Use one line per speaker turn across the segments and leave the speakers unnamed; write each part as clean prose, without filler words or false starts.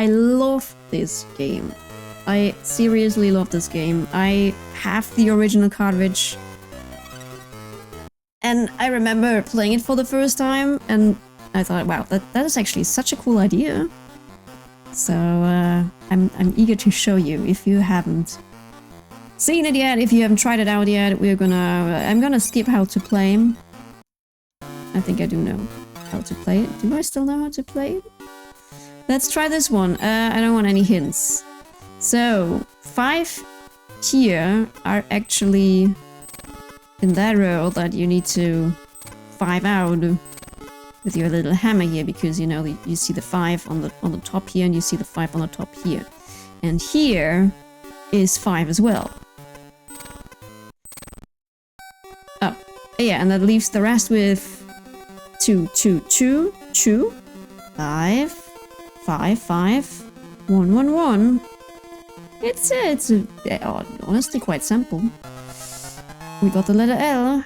I love this game. I seriously love this game. I have the original cartridge. And I remember playing it for the first time, and I thought, wow, that is actually such a cool idea. So I'm eager to show you if you haven't seen it yet, if you haven't tried it out yet. I'm gonna skip how to play. I think I do know how to play it. Do I still know how to play it? Let's try this one. I don't want any hints. So 5 here are actually in that row that you need to 5 out with your little hammer here, because you know you see the 5 on the top here, and you see the 5 on the top here, and here is 5 as well. Oh, yeah, and that leaves the rest with 2, 2, 2, 2, 5, 5, 5, 1, 1, 1. It's honestly quite simple. We got the letter L.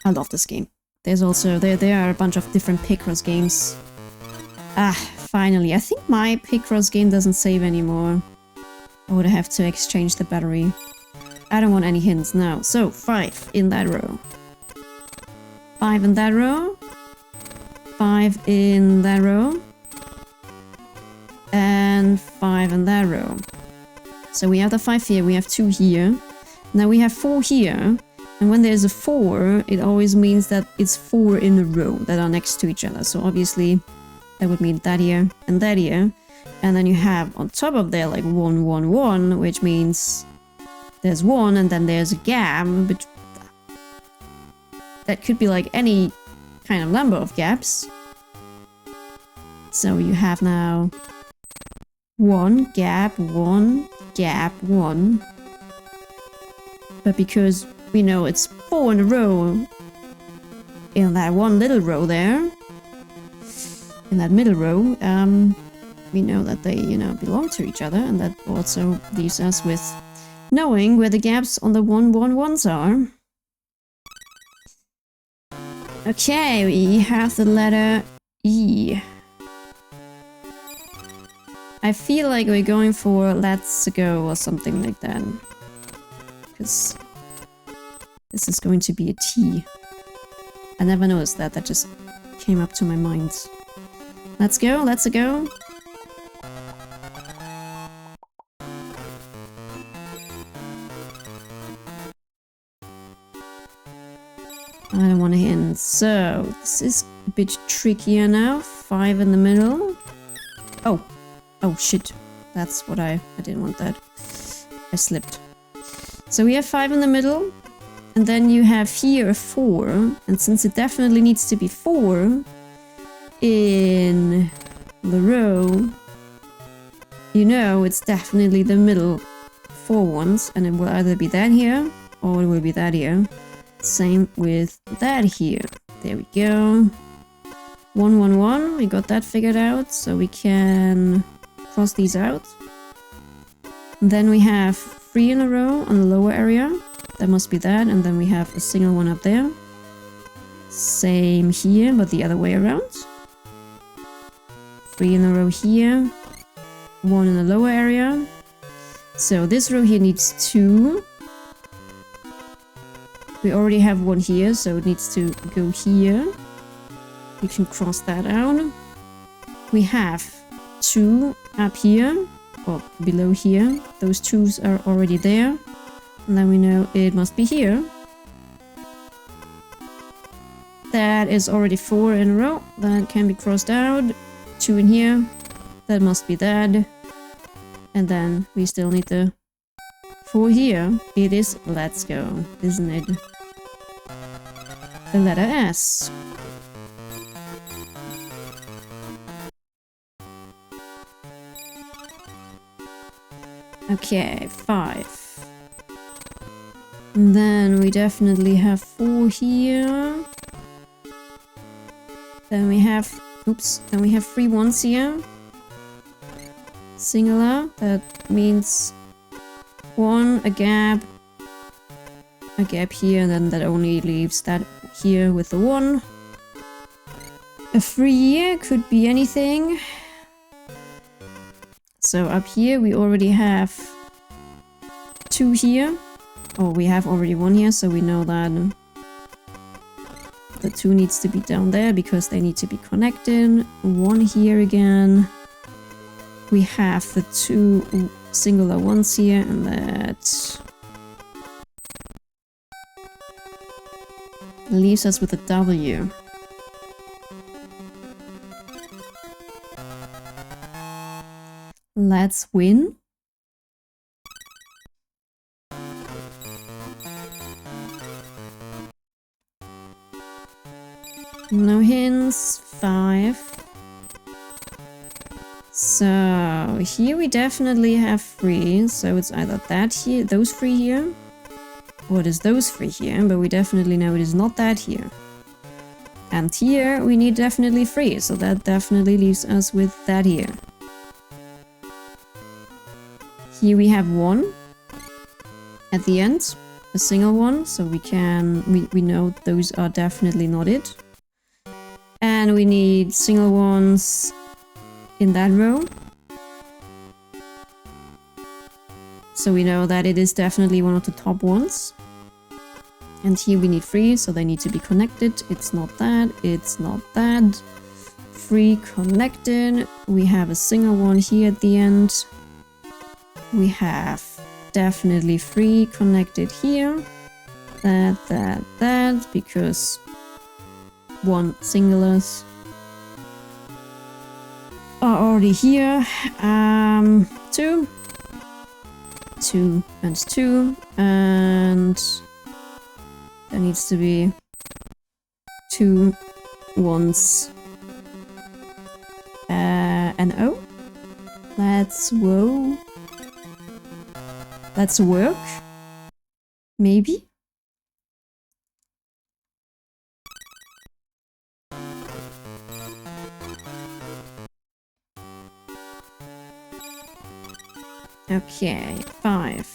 I love this game. There's also, there are a bunch of different Picross games. Ah, finally. I think my Picross game doesn't save anymore. I would have to exchange the battery. I don't want any hints now. So, 5 in that row. 5 in that row. 5 in that row. And 5 in that row. So we have the 5 here, we have 2 here. Now we have 4 here. And when there's a 4, it always means that it's 4 in a row that are next to each other. So obviously that would mean that here and that here. And then you have on top of there like 1, 1, 1, which means there's 1 and then there's a gap. But that could be like any kind of number of gaps. So you have now 1 gap, 1 gap, 1. But because we know it's 4 in a row in that one little row there, in that middle row, we know that they, you know, belong to each other, and that also leaves us with knowing where the gaps on the 1, 1, 1s are. Okay, we have the letter E. I feel like we're going for let's go or something like that. Because this is going to be a T. I never noticed that, that just came up to my mind. Let's go, let's go. I don't want to hint. So, this is a bit trickier now. 5 in the middle. Oh. Oh, shit. That's what I didn't want that. I slipped. So we have 5 in the middle. And then you have here a 4. And since it definitely needs to be 4 in the row, you know it's definitely the middle 4 ones. And it will either be that here or it will be that here. Same with that here. There we go. 1, 1, 1. We got that figured out. So we can cross these out. And then we have 3 in a row on the lower area. That must be that. And then we have a single one up there. Same here, but the other way around. 3 in a row here. 1 in the lower area. So this row here needs 2. We already have 1 here, so it needs to go here. We can cross that out. We have 2 up here, or below here. Those 2s are already there. And then we know it must be here. That is already 4 in a row. That can be crossed out. 2 in here. That must be that. And then we still need the 4 here. It is let's go, isn't it? The letter S. Okay, 5. And then we definitely have 4 here. Then we have, oops, then we have 3 1s here. Singular, that means 1, a gap here, and then that only leaves that here with the 1. A 3 here could be anything. So up here we already have 2 here. Oh, we have already 1 here, so we know that the 2 needs to be down there because they need to be connected. 1 here again. We have the 2 singular ones here, and that leaves us with a W. Let's win. No hints. 5. So here we definitely have 3. So it's either that here, those 3 here, or it is those 3 here. But we definitely know it is not that here. And here we need definitely 3. So that definitely leaves us with that here. Here we have 1 at the end, a single one. So we know those are definitely not it. And we need single ones in that row. So we know that it is definitely one of the top ones. And here we need 3, so they need to be connected. It's not that, it's not that. 3 connected. We have a single one here at the end. We have definitely 3 connected here. That, because 1 singulars are already here. 2 and 2, and there needs to be 2 ones. And O. Let's work. Maybe. Okay, 5.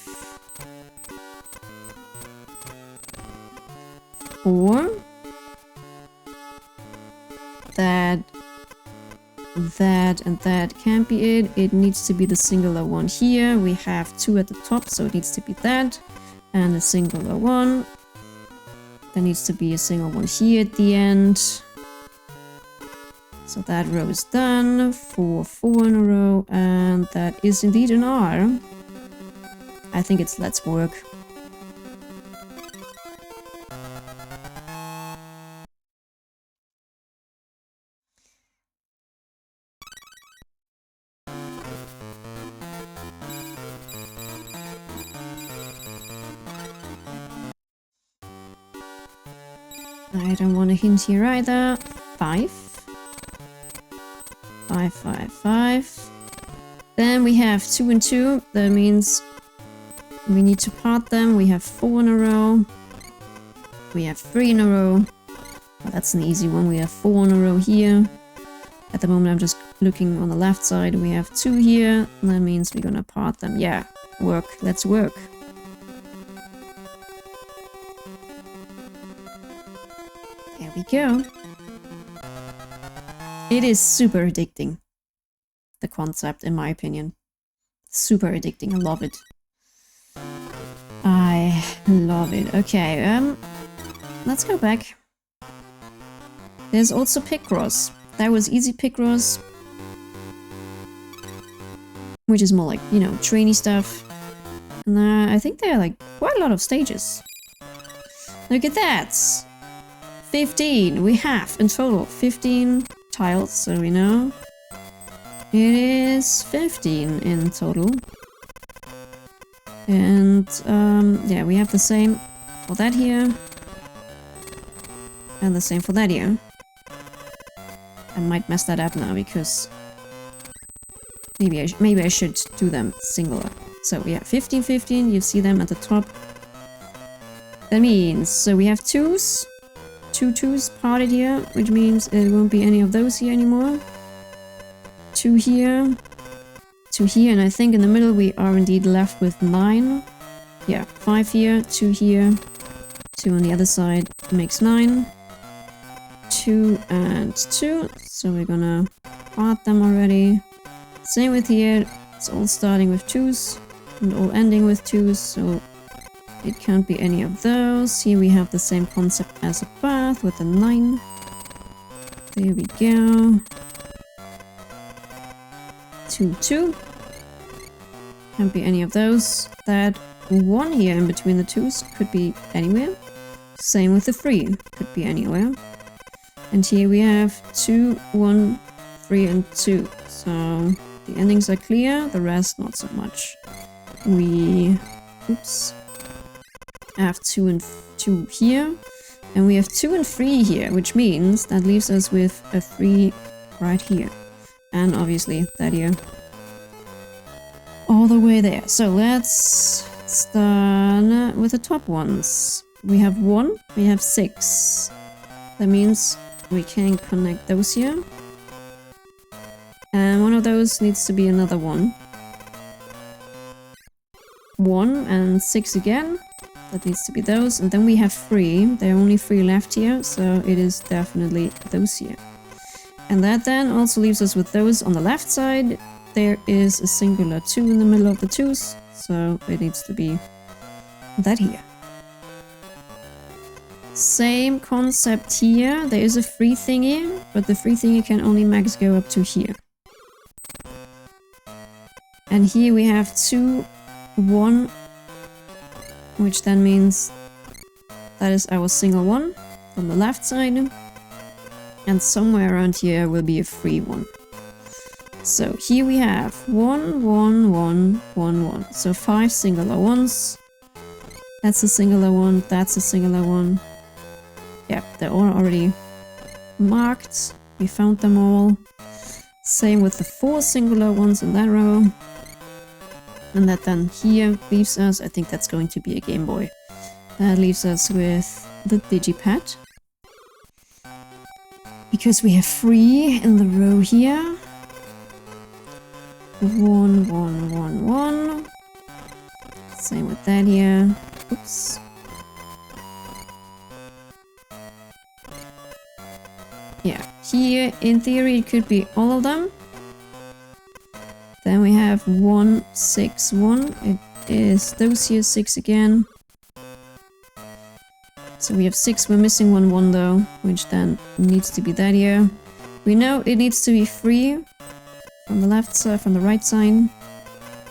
4. That and that can't be it. It needs to be the singular one here. We have 2 at the top, so it needs to be that. And a singular one. There needs to be a single one here at the end. So that row is done. 4 in a row, and that is indeed an R. I think it's let's work. I don't want a hint here either. 5. 5, 5, 5. Then we have 2 and 2. That means we need to part them. We have 4 in a row. We have 3 in a row. Oh, that's an easy one. We have 4 in a row here. At the moment I'm just looking on the left side. We have 2 here. And that means we're gonna part them. Yeah, work. Let's work. There we go. It is super addicting. The concept, in my opinion. Super addicting. I love it. I love it. Okay, let's go back. There's also Picross. That was easy Picross. Which is more like, you know, trainee stuff. And I think there are like quite a lot of stages. Look at that! 15! We have in total 15 tiles, so we know. It is 15 in total. And yeah, we have the same for that here. And the same for that here. I might mess that up now because maybe I should do them singular. So yeah, 15, 15, you see them at the top. That means, so we have 2s. 2 2s parted here, which means it won't be any of those here anymore. 2 here. 2 here, and I think in the middle we are indeed left with 9. Yeah, 5 here, 2 here. 2 on the other side makes 9. 2 and 2, so we're gonna part them already. Same with here, It's all starting with 2s and all ending with 2s, so it can't be any of those. Here we have the same concept as a path with a 9. There we go. 2, 2. Can't be any of those. That 1 here in between the 2s could be anywhere. Same with the 3. Could be anywhere. And here we have 2, 1, 3 and 2. So the endings are clear, the rest not so much. We have 2 and 2 here. And we have 2 and 3 here, which means that leaves us with a 3 right here. And obviously that here. All the way there. So let's start with the top ones. We have 1, we have 6. That means we can connect those here. And one of those needs to be another 1. 1 and 6 again. That needs to be those. And then we have 3. There are only 3 left here, so it is definitely those here. And that then also leaves us with those on the left side. There is a singular 2 in the middle of the 2s, so it needs to be that here. Same concept here. There is a free thingy, but the free thingy can only max go up to here. And here we have 2, 1, which then means that is our single 1 on the left side. And somewhere around here will be a free 1. So here we have 1, 1, 1, 1, 1. So 5 singular 1s. That's a singular 1, that's a singular 1. Yeah, they're all already marked. We found them all. Same with the 4 singular 1s in that row. And that then here leaves us, I think that's going to be a Game Boy. That leaves us with the Digipad. Because we have 3 in the row here. 1, 1, 1, 1. Same with that here. Oops. Yeah, here in theory it could be all of them. Then we have 1, 6, 1. It is those here 6 again. So we have 6, we're missing 1, 1 though, which then needs to be that here. We know it needs to be 3 from the left side, from the right side.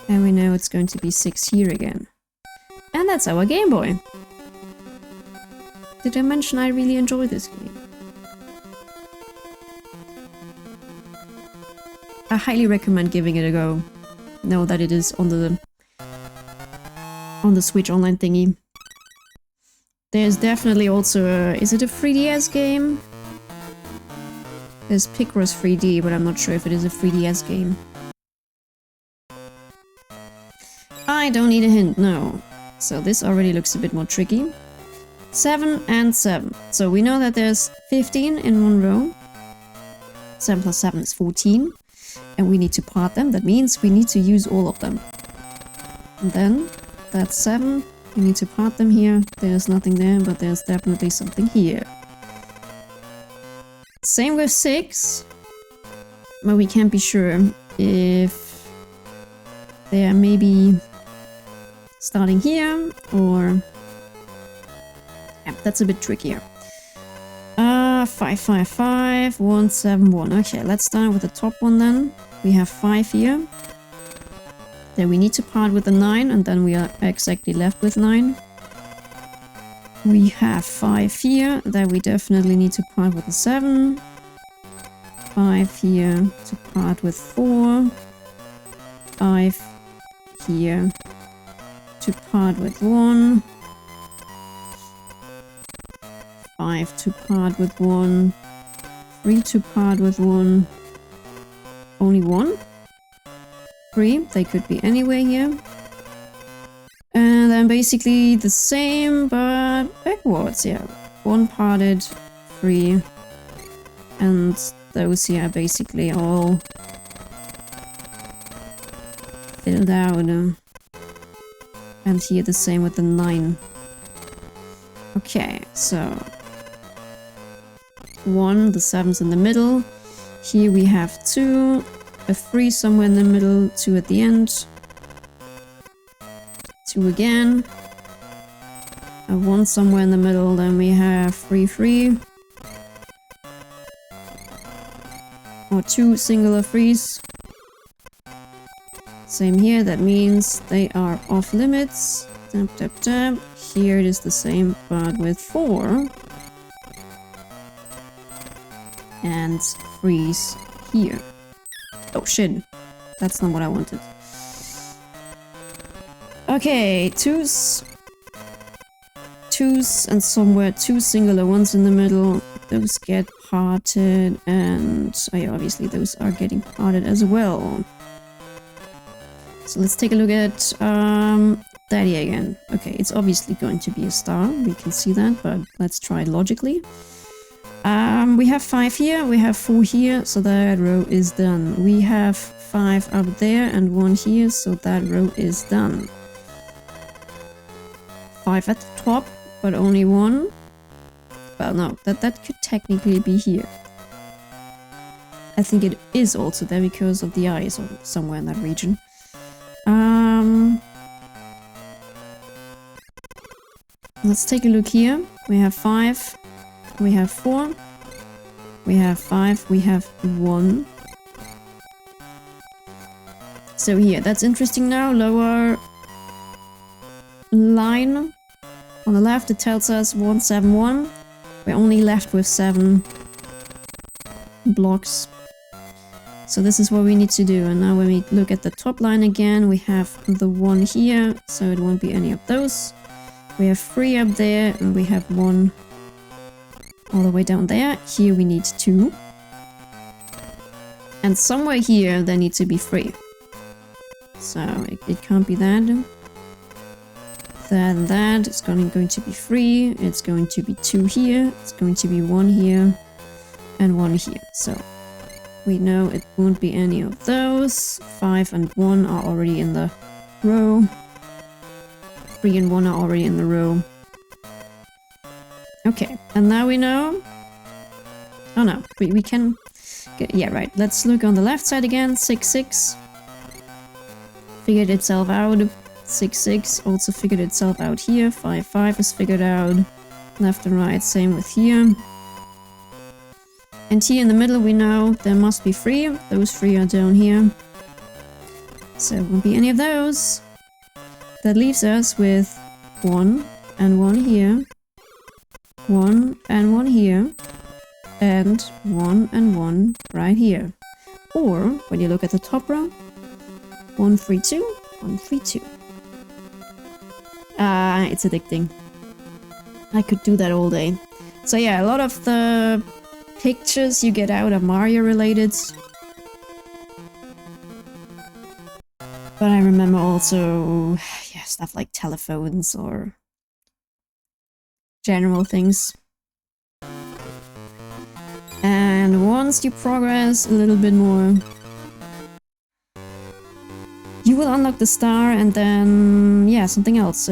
And we know it's going to be 6 here again. And that's our Game Boy. Did I mention I really enjoy this game? I highly recommend giving it a go. Know that it is on the Switch Online thingy. There's definitely also a... Is it a 3DS game? There's Picross 3D, but I'm not sure if it is a 3DS game. I don't need a hint, no. So this already looks a bit more tricky. 7 and 7. So we know that there's 15 in one row. 7 plus 7 is 14. And we need to part them. That means we need to use all of them. And then that's 7. We need to part them here. There's nothing there, but there's definitely something here. Same with 6. But we can't be sure if they are maybe starting here or... Yeah, that's a bit trickier. 5, 5, 5, 1, 7, 1. Okay, let's start with the top one then. We have 5 here. Then we need to part with the 9, and then we are exactly left with 9. We have 5 here, that we definitely need to part with the 7. 5 here to part with 4. 5 here to part with 1. 5 to part with 1. 3 to part with 1. Only 1. 3, they could be anywhere here. And then basically the same, but backwards, yeah. 1 parted, 3. And those here are basically all filled out. And here the same with the 9. Okay, so 1, the 7's in the middle. Here we have 2, a 3 somewhere in the middle, 2 at the end, 2 again, a 1 somewhere in the middle, then we have 3, 3. Or 2 singular 3s. Same here, that means they are off limits. Tap, tap, tap. Here it is the same, but with 4. And 3s here. Oh shit, that's not what I wanted. Okay, 2s. 2s and somewhere 2 singular 1s in the middle. Those get parted, and oh yeah, obviously those are getting parted as well. So let's take a look at that here again. Okay, it's obviously going to be a star, we can see that, but let's try it logically. We have 5 here, we have 4 here, so that row is done. We have 5 up there and 1 here, so that row is done. 5 at the top, but only 1. Well, no, that could technically be here. I think it is also there because of the eyes or somewhere in that region. Let's take a look here. We have 5, we have 4, we have 5, we have 1. So here, that's interesting now. Lower line on the left, it tells us 171. We're only left with 7 blocks. So this is what we need to do. And now when we look at the top line again, we have the 1 here, so it won't be any of those. We have 3 up there, and we have 1 all the way down there. Here we need 2. And somewhere here there needs to be 3. So it can't be that. That and that. It's going to be 3. It's going to be 2 here. It's going to be 1 here. And 1 here. So we know it won't be any of those. 5 and 1 are already in the row. 3 and 1 are already in the row. Okay, and now we know... Oh no, we can... Yeah, right. Let's look on the left side again. 6, 6. Figured itself out. 6, 6 also figured itself out here. 5, 5 is figured out. Left and right, same with here. And here in the middle we know there must be 3. Those 3 are down here. So it won't be any of those. That leaves us with 1 and 1 here. 1 and 1 here. And 1 and 1 right here. Or, when you look at the top row, 1, 3, 2, 1, 3, 2. It's addicting. I could do that all day. So yeah, a lot of the pictures you get out are Mario related. But I remember also, yeah, stuff like telephones or general things. And once you progress a little bit more, you will unlock the star and then, yeah, something else.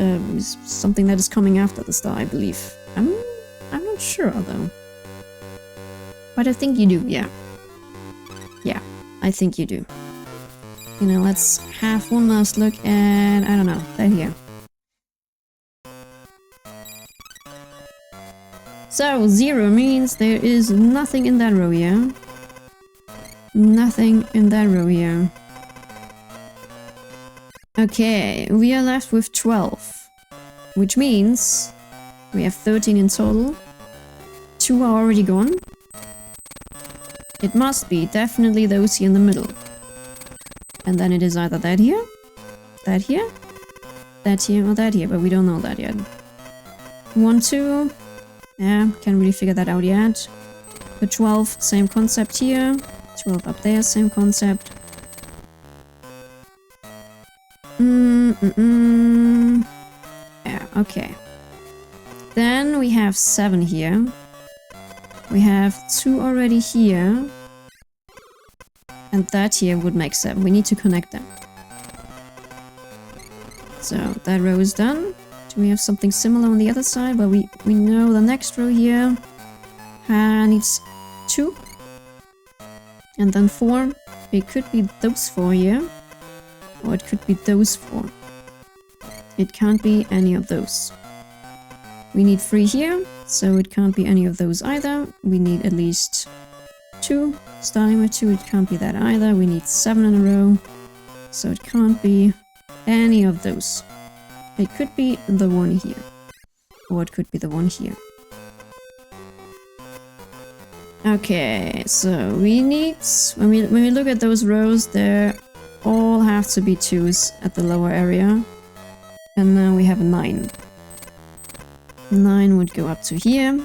Something that is coming after the star, I believe. I'm not sure, though. But I think you do, yeah. Yeah, I think you do. You know, let's have one last look at, I don't know, that here. So, 0 means there is nothing in that row here. Nothing in that row here. Okay, we are left with 12. Which means we have 13 in total. 2 are already gone. It must be definitely those here in the middle. And then it is either that here, that here, that here, or that here, but we don't know that yet. 1, 2... Yeah, can't really figure that out yet. The 12, same concept here. 12 up there, same concept. Yeah, okay. Then we have 7 here. We have 2 already here. And that here would make 7. We need to connect them. So that row is done. Do we have something similar on the other side? Well, we know the next row here needs 2. And then 4. It could be those 4 here. Or it could be those 4. It can't be any of those. We need 3 here, so it can't be any of those either. We need at least 2. Starting with 2, it can't be that either. We need 7 in a row, so it can't be any of those. It could be the one here. Or it could be the one here. Okay, so we need... When we look at those rows, they all have to be 2s at the lower area. And then we have a 9. 9 would go up to here.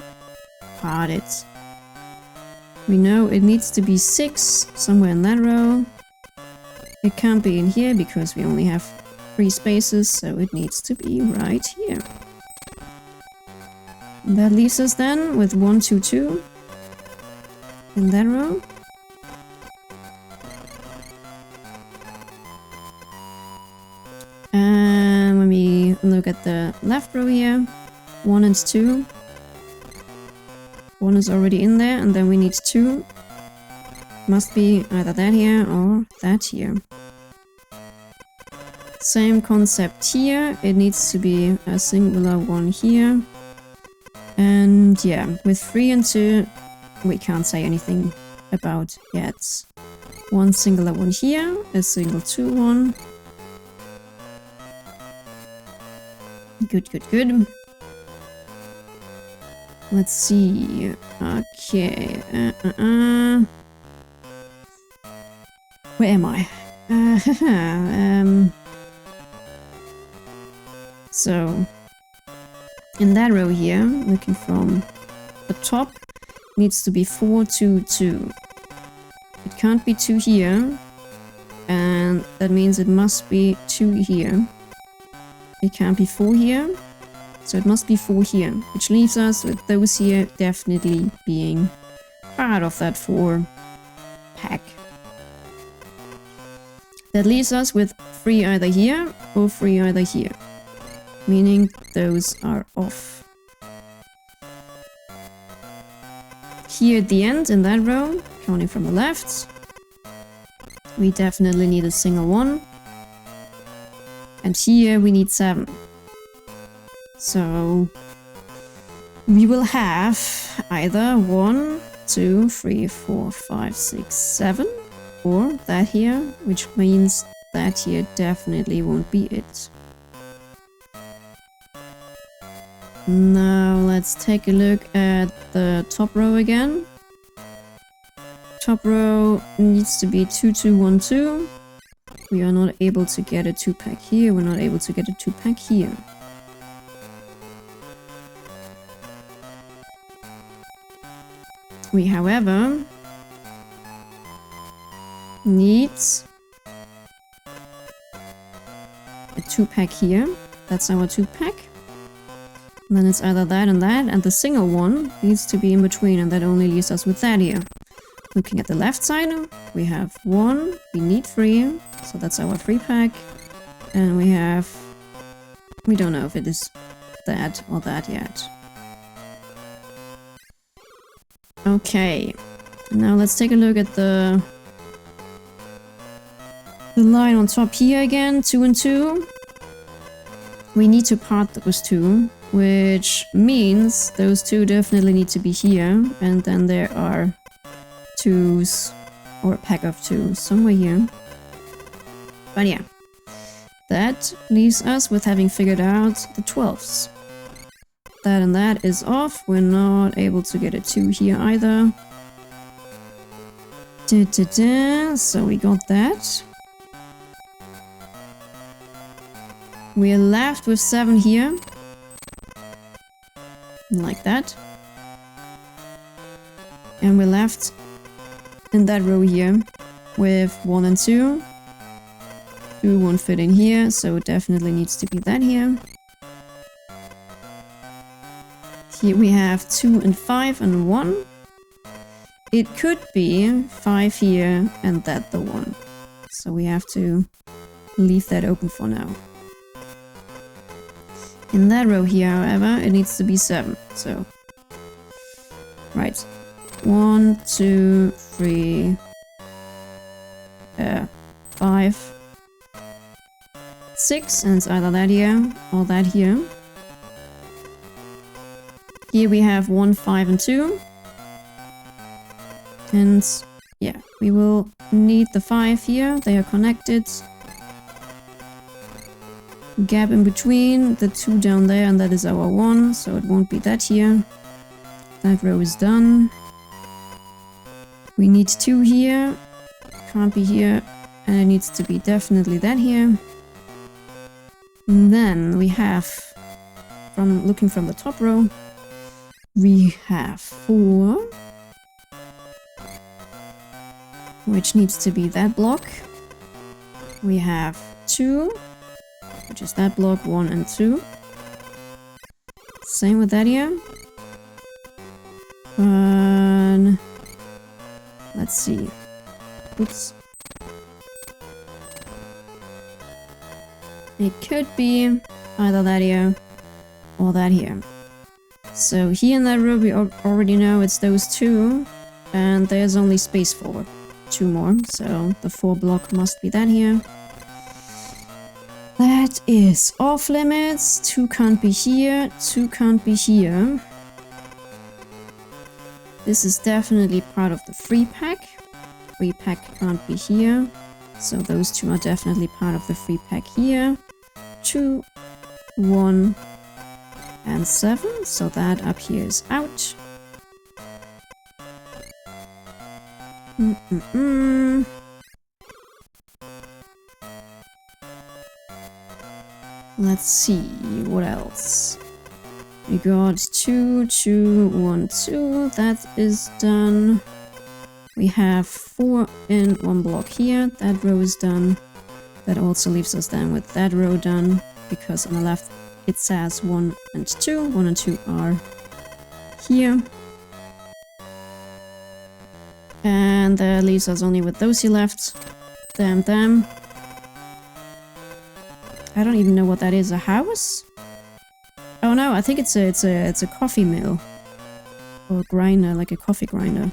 Got it. We know it needs to be 6 somewhere in that row. It can't be in here because we only have 3 spaces, so it needs to be right here. And that leaves us then with 1, 2, 2 in that row. And when we look at the left row here, 1 and 2. 1 is already in there, and then we need 2. Must be either that here or that here. Same concept here. It needs to be a singular 1 here. And yeah, with 3 and 2, we can't say anything about yet. 1 singular 1 here, a single 2 1. Good, good, good. Let's see. Okay. Where am I? So, in that row here, looking from the top, needs to be 4, 2, 2. It can't be 2 here, and that means it must be 2 here. It can't be 4 here, so it must be 4 here, which leaves us with those here definitely being part of that 4 pack. That leaves us with 3 either here or 3 either here, meaning those are off. Here at the end in that row, counting from the left, we definitely need a single 1. And here we need 7. So we will have either 1, 2, 3, 4, 5, 6, 7, or that here, which means that here definitely won't be it. Now let's take a look at the top row again. Top row needs to be 2, 2, 1, 2. We are not able to get a 2-pack here, we're not able to get a 2-pack here. We, however, need a 2-pack here. That's our 2-pack. And then it's either that, and the single 1 needs to be in between, and that only leaves us with that here. Looking at the left side, we have 1, we need 3, so that's our 3-pack. And we don't know if it is that or that yet. Okay, now let's take a look at the line on top here again, 2 and 2. We need to part those 2, which means those 2 definitely need to be here, and then there are 2s, or a pack of 2 somewhere here. But yeah, that leaves us with having figured out the 12s. That and that is off. We're not able to get a 2 here either. So we got that. We're left with 7 here. Like that. And we're left in that row here with 1 and 2. 2 won't fit in here, so it definitely needs to be that here. Here we have 2 and 5 and 1. It could be 5 here and that the 1. So we have to leave that open for now. In that row here, however, it needs to be 7. So, right. 1, 2, 3, 5, 6, and it's either that here or that here. Here we have 1, 5, and 2. And yeah, we will need the 5 here. They are connected. Gap in between, the 2 down there, and that is our 1, so it won't be that here. That row is done. We need 2 here. Can't be here. And it needs to be definitely that here. And then we have, from looking from the top row, we have 4, which needs to be that block. We have 2, which is that block, 1 and 2. Same with that here. Let's see. Oops. It could be either that here or that here. So here in that row we already know it's those 2, and there's only space for 2 more, so the 4 block must be that here. That is off limits. 2 can't be here, 2 can't be here. This is definitely part of the free pack. Free pack can't be here, so those 2 are definitely part of the free pack here. 2, 1, and 7, so that up here is out. Let's see, what else? We got 2, 2, 1, 2, that is done. We have 4 in 1 block here, that row is done. That also leaves us then with that row done, because on the left it says 1 and 2. 1 and 2 are here. And that leaves us only with those here left. Them. I don't even know what that is. A house? Oh no, I think it's a coffee mill. Or a grinder, like a coffee grinder.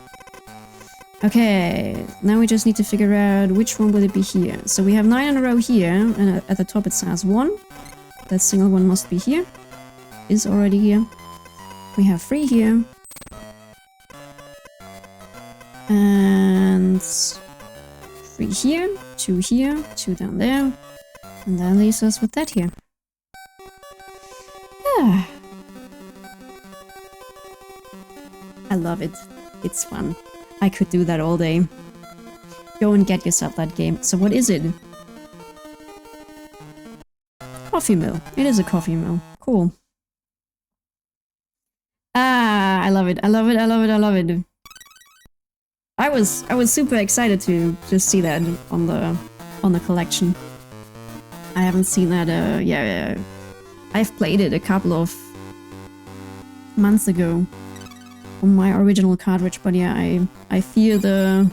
Okay, now we just need to figure out which one will it be here. So we have 9 in a row here, and at the top it says 1. That single one must be here. Is already here. We have 3 here. And 3 here, 2 here, 2 down there. And that leaves us with that here. Ah. I love it. It's fun. I could do that all day. Go and get yourself that game. So what is it? Coffee mill. It is a coffee mill. Cool. Ah, I love it. I love it. I love it. I love it. I was super excited to just see that on the collection. I haven't seen that. Yeah. I've played it a couple of months ago on my original cartridge, but yeah, I fear the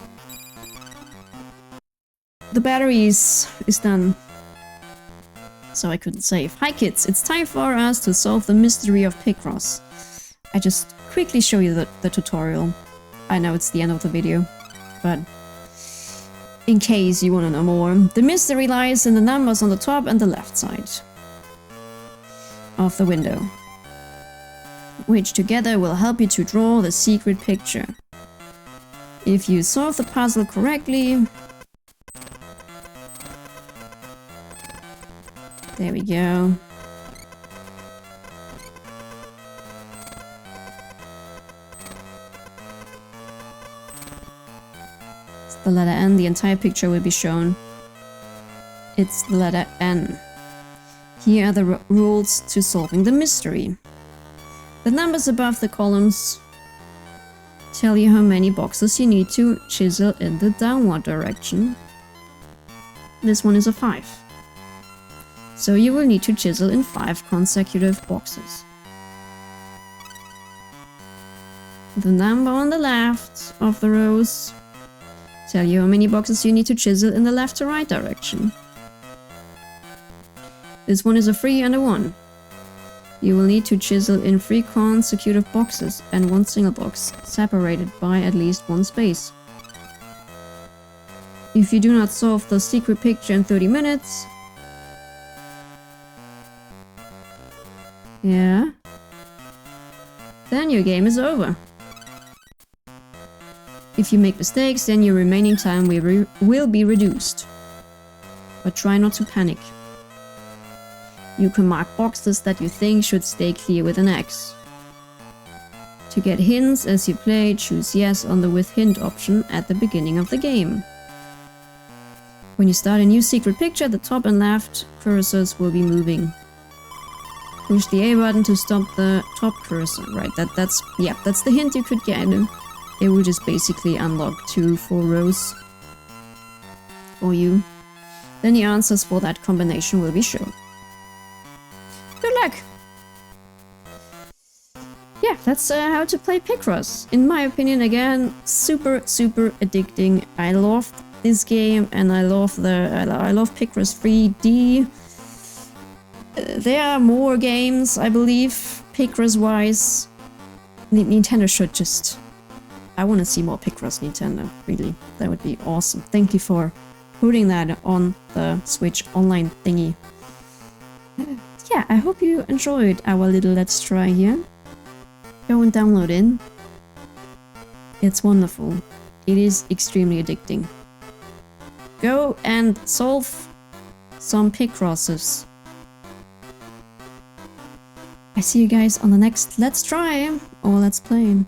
battery is done, so I couldn't save. Hi kids, it's time for us to solve the mystery of Picross. I just quickly show you the tutorial. I know it's the end of the video, but in case you want to know more, the mystery lies in the numbers on the top and the left side of the window, which together will help you to draw the secret picture. If you solve the puzzle correctly... There we go. It's the letter N, the entire picture will be shown. It's the letter N. Here are the rules to solving the mystery. The numbers above the columns tell you how many boxes you need to chisel in the downward direction. This one is a 5. So you will need to chisel in 5 consecutive boxes. The number on the left of the rows tell you how many boxes you need to chisel in the left to right direction. This one is a 3 and a 1. You will need to chisel in 3 consecutive boxes and 1 single box, separated by at least 1 space. If you do not solve the secret picture in 30 minutes... Yeah... then your game is over. If you make mistakes, then your remaining time will be reduced. But try not to panic. You can mark boxes that you think should stay clear with an X. To get hints as you play, choose yes on the with hint option at the beginning of the game. When you start a new secret picture, the top and left cursors will be moving. Push the A button to stop the top cursor. Right, that's the hint you could get. It will just basically unlock 2 full rows for you. Then the answers for that combination will be shown. Good luck! Yeah, that's how to play Picross. In my opinion, again, super addicting. I love this game, and I love Picross 3D. There are more games, I believe, Picross-wise. Nintendo should just... I want to see more Picross, Nintendo, really. That would be awesome. Thank you for putting that on the Switch Online thingy. Yeah, I hope you enjoyed our little Let's Try here. Go and download it. It's wonderful. It is extremely addicting. Go and solve some Picrosses. I see you guys on the next Let's Try or Let's Play.